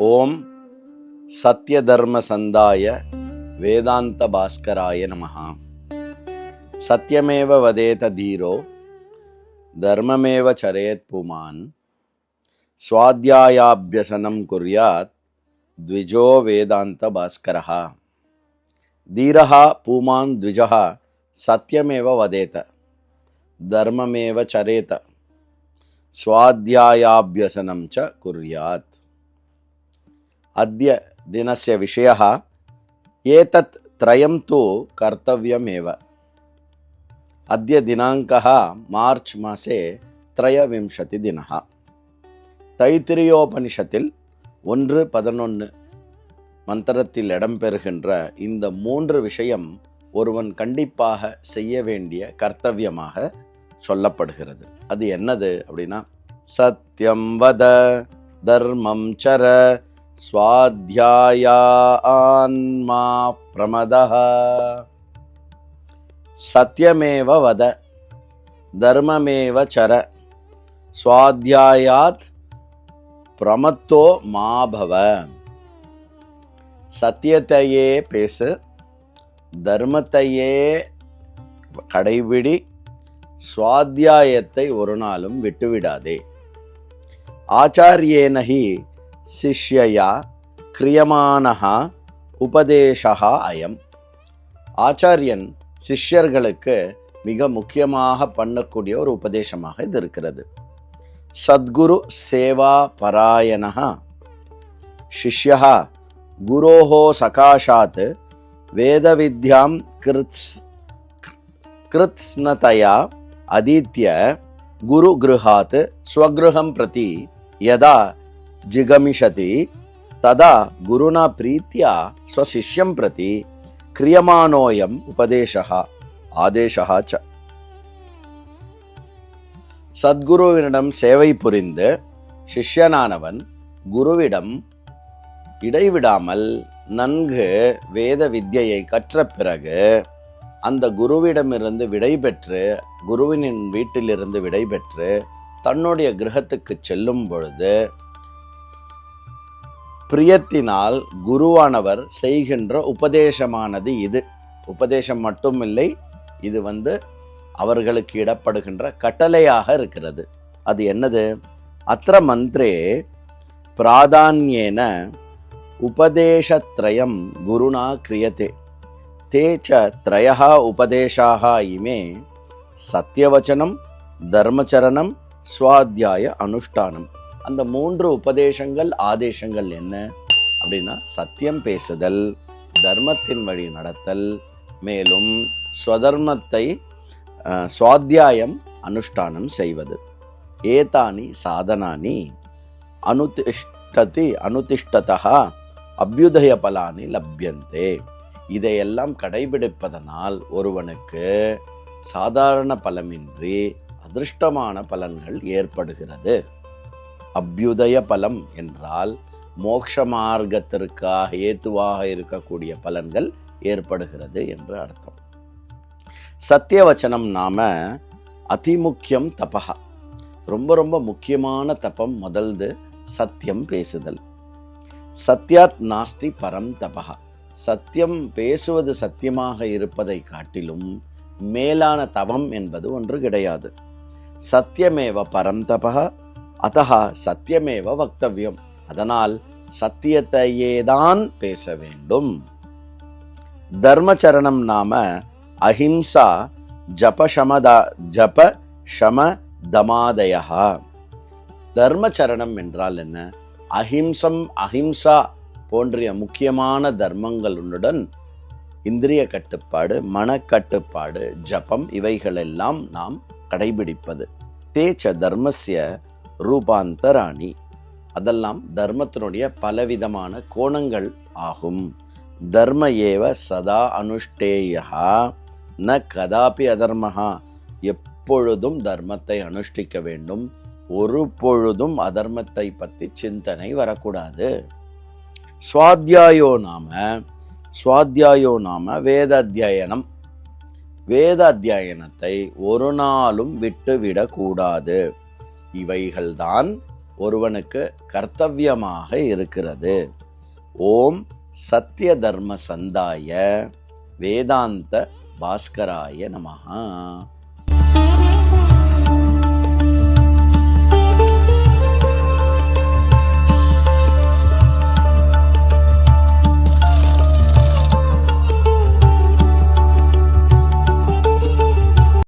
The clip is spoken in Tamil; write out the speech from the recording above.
ஓம் சத்யதர்ம சந்தாய வேதாந்த பாஸ்கராய நமஹ. சத்யமேவ வதேத தீரோ தர்மமேவ சரேத் புமான் ஸ்வாத்யாயாப்யசனம் குர்யாத் த்விஜோ வேதாந்த பாஸ்கரஹ. தீரஹ பூமான் த்விஜஹ சத்யமேவ வதேத தர்மமேவ சரேத ஸ்வாத்யாயாப்யசனம் ச குர்யாத். अद्य दिनस्य विषयः एतत् त्रयं तु कर्तव्यमेव. अद्य दिनाङ्कः मार्च् मासे 23 दिनः. தைத்திரியோபனிஷத்தில் 1:11 மந்திரத்தில் இடம்பெறுகின்ற இந்த 3 விஷயம் ஒருவன் கண்டிப்பாக செய்ய வேண்டிய கர்த்தவியமாக சொல்லப்படுகிறது. அது என்னது அப்படின்னா, சத்யம் வத தர்மம் சர ஸ்வாத்யாயான்மா பிரமதஹ. சத்யமேவ வத தர்மமேவ சர ஸ்வாத்யாயாத் பிரமத்தோ மாபவ. சத்தியத்தையே பேசு, தர்மத்தையே கடைபிடி, ஸ்வாத்யாயத்தை ஒரு நாளும் விட்டுவிடாதே. ஆச்சாரியேனஹி சிஷ்யயா கிரியமானஹ உபதேசஹ அயம். ஆச்சாரியன் சிஷ்யர்களுக்கு மிக முக்கியமாக பண்ணக்கூடிய ஒரு உபதேசமாக இது இருக்கிறது. சத்குரு சேவா பராயணஹ சிஷ்யஹ குரோஹ சகாஷாத் வேத வித்யாம் கிருத்ஸ்னதயா அதீத்ய குரு கிருஹாத் ஸ்வக்ருஹம் பிரதி யதா ஜிகமிஷதி ததா குருனா பிரீத்யா ஸ்வசிஷ்யம் பிரதி கிரியமானோயம் உபதேசஹ ஆதேசஹ ச. சத்குருவினிடம் சேவை புரிந்து சிஷ்யனானவன் குருவிடம் இடைவிடாமல் நன்கு வேத வித்யை கற்ற பிறகு அந்த குருவிடமிருந்து விடைபெற்று, குருவினின் வீட்டிலிருந்து விடைபெற்று தன்னுடைய கிரகத்துக்கு செல்லும் பொழுது பிரியத்தினால் குருவானவர் செய்கின்ற உபதேசமானது இது. உபதேசம் மட்டுமில்லை, இது அவர்களுக்கு இடப்படுகின்ற கட்டளையாக இருக்கிறது. அது என்னது? அத்ர மந்திரே பிராதான்யேன உபதேசத்ரயம் குருணா கிரியதே தே ச த்ரயः உபதேசாः இமே சத்யவச்சனம் தர்மச்சரணம் ஸ்வாத்யாய அனுஷ்டானம். அந்த 3 உபதேசங்கள் ஆதேசங்கள் என்ன அப்படின்னா, சத்தியம் பேசுதல், தர்மத்தின் வழி நடத்தல், மேலும் ஸ்வதர்மத்தை ஸ்வாத்யாயம் அனுஷ்டானம் செய்வது. ஏதானி சாதனானி அனுதிஷ்டதः அபியுதய பலானி லப்யந்தே. இதையெல்லாம் கடைபிடிப்பதனால் ஒருவனுக்கு சாதாரண பலமின்றி அதிர்ஷ்டமான பலன்கள் ஏற்படுகிறது. அபியுதய பலம் என்றால் மோட்ச மார்க்கத்திற்காக ஏதுவாக இருக்கக்கூடிய பலன்கள் ஏற்படுகிறது என்று அர்த்தம். சத்தியவச்சனம் நாம அதிமுக்கியம் தபஹ. ரொம்ப ரொம்ப முக்கியமான தபம் முதல்து சத்தியம் பேசுதல். சத்யாத் நாஸ்தி பரம் தபஹ. சத்தியம் பேசுவது சத்தியமாக இருப்பதை காட்டிலும் மேலான தவம் என்பது ஒன்று கிடையாது. சத்தியமேவ பரம் தபஹ அதஹ சத்தியமேவ வக்தவ்யம். அதனால் சத்தியத்தையேதான் பேச வேண்டும். தர்மச்சரணம் நாம அஹிம்சா ஜப ஷம தமாதயஹ. தர்மச்சரணம் என்றால் என்ன? அஹிம்சா போன்ற முக்கியமான தர்மங்களுடன் இந்திரிய கட்டுப்பாடு, மனக்கட்டுப்பாடு, ஜபம் இவைகளெல்லாம் நாம் கடைபிடிப்பது. தேச்ச தர்மஸ்ய ரூபாந்தராணி. அதெல்லாம் தர்மத்தினுடைய பலவிதமான கோணங்கள் ஆகும். தர்ம ஏவ சதா அனுஷ்டேயா ந கதாபி அதர்மஹா. எப்பொழுதும் தர்மத்தை அனுஷ்டிக்க வேண்டும். ஒரு பொழுதும் அதர்மத்தை பற்றி சிந்தனை வரக்கூடாது. ஸ்வாத்யாயோ நாம வேத அத்தியனம். வேத அத்தியனத்தை ஒரு நாளும் விட்டுவிடக்கூடாது. இவைகள்தான் ஒருவனுக்கு கர்த்தவியமாக இருக்கிறது. ஓம் சத்ய தர்ம சந்தாய வேதாந்த பாஸ்கராய நமஹ.